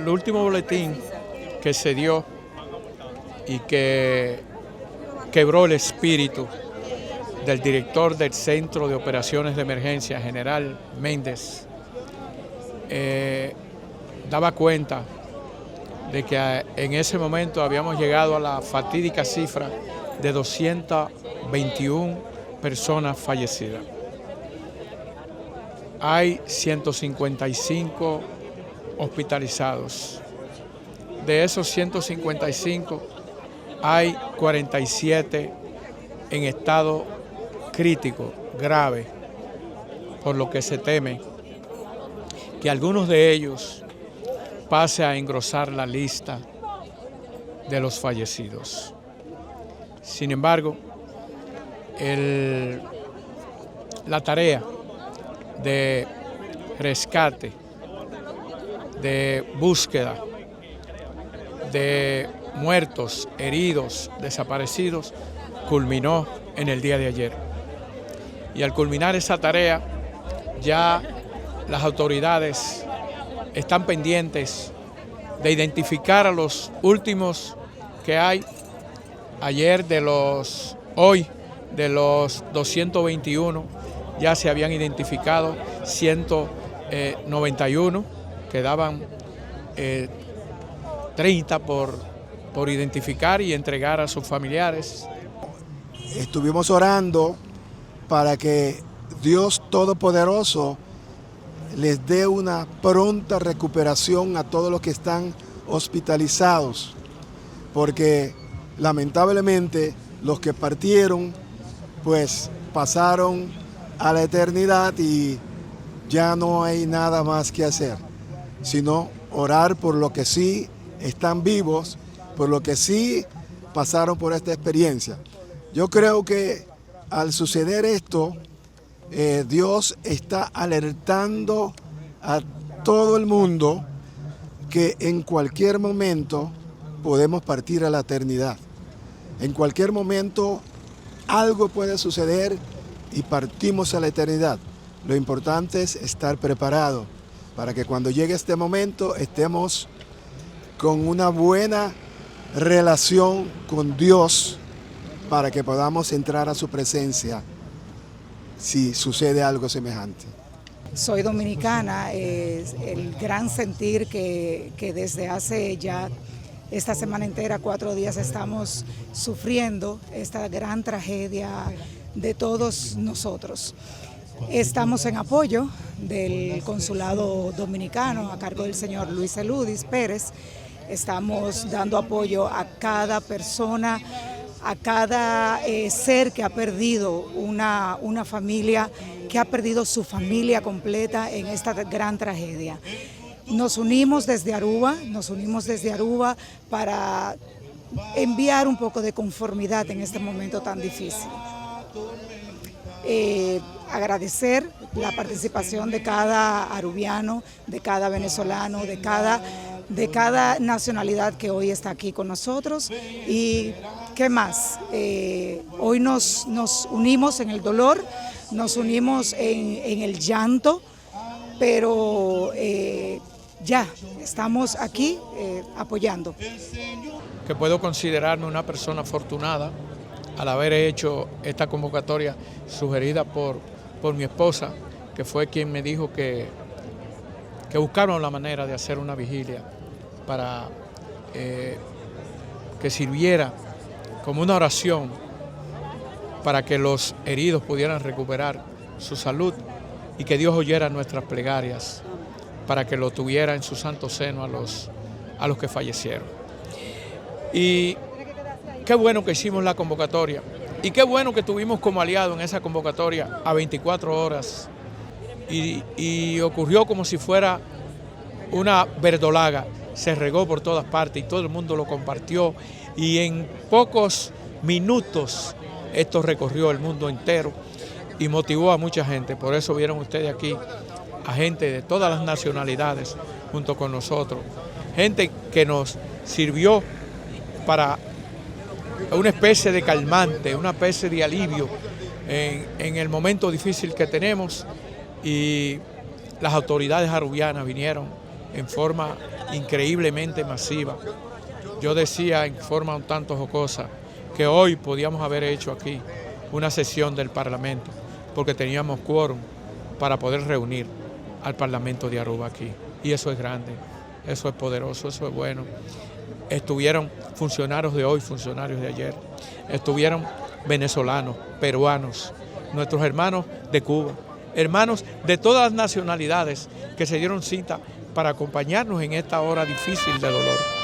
el último boletín que se dio y que quebró el espíritu del director del Centro de Operaciones de Emergencia, General Méndez, daba cuenta de que en ese momento habíamos llegado a la fatídica cifra de 221 personas fallecidas. Hay 155 hospitalizados. De esos 155, hay 47 en estado crítico, grave, por lo que se teme que algunos de ellos pase a engrosar la lista de los fallecidos. Sin embargo, la tarea de rescate, de búsqueda de muertos, heridos, desaparecidos, culminó en el día de ayer. Y al culminar esa tarea, ya las autoridades están pendientes de identificar a los últimos que hay. Hoy de los 221 ya se habían identificado 191, quedaban 30 por identificar y entregar a sus familiares. Estuvimos orando para que Dios Todopoderoso les dé una pronta recuperación a todos los que están hospitalizados, porque lamentablemente los que partieron pues pasaron a la eternidad y ya no hay nada más que hacer, sino orar por los que sí están vivos, por los que sí pasaron por esta experiencia. Yo creo que al suceder esto, Dios está alertando a todo el mundo que en cualquier momento podemos partir a la eternidad. En cualquier momento algo puede suceder y partimos a la eternidad. Lo importante es estar preparados para que cuando llegue este momento estemos con una buena relación con Dios para que podamos entrar a su presencia si sucede algo semejante. Soy dominicana, es el gran sentir que desde hace ya esta semana entera, 4 días, estamos sufriendo esta gran tragedia de todos nosotros. Estamos en apoyo del consulado dominicano a cargo del señor Luis Eludis Pérez. Estamos dando apoyo a cada persona, a cada ser que ha perdido una familia, que ha perdido su familia completa en esta gran tragedia. Nos unimos desde Aruba para enviar un poco de conformidad en este momento tan difícil. Agradecer la participación de cada arubiano, de cada venezolano, de cada nacionalidad que hoy está aquí con nosotros. Y ¿qué más? Hoy nos unimos en el dolor, nos unimos en el llanto, pero ya estamos aquí apoyando. Que puedo considerarme una persona afortunada al haber hecho esta convocatoria sugerida por mi esposa, que fue quien me dijo que buscaron la manera de hacer una vigilia para que sirviera como una oración para que los heridos pudieran recuperar su salud y que Dios oyera nuestras plegarias para que lo tuviera en su santo seno a los que fallecieron. Y qué bueno que hicimos la convocatoria y qué bueno que tuvimos como aliado en esa convocatoria a 24 horas y ocurrió como si fuera una verdolaga, se regó por todas partes y todo el mundo lo compartió y en pocos minutos esto recorrió el mundo entero y motivó a mucha gente. Por eso vieron ustedes aquí a gente de todas las nacionalidades junto con nosotros, gente que nos sirvió para una especie de calmante, una especie de alivio en el momento difícil que tenemos, y las autoridades arubianas vinieron en forma increíblemente masiva. Yo decía en forma un tanto jocosa que hoy podíamos haber hecho aquí una sesión del Parlamento porque teníamos quórum para poder reunir al Parlamento de Aruba aquí. Y eso es grande, eso es poderoso, eso es bueno. Estuvieron funcionarios de hoy, funcionarios de ayer, estuvieron venezolanos, peruanos, nuestros hermanos de Cuba, hermanos de todas las nacionalidades que se dieron cita para acompañarnos en esta hora difícil de dolor.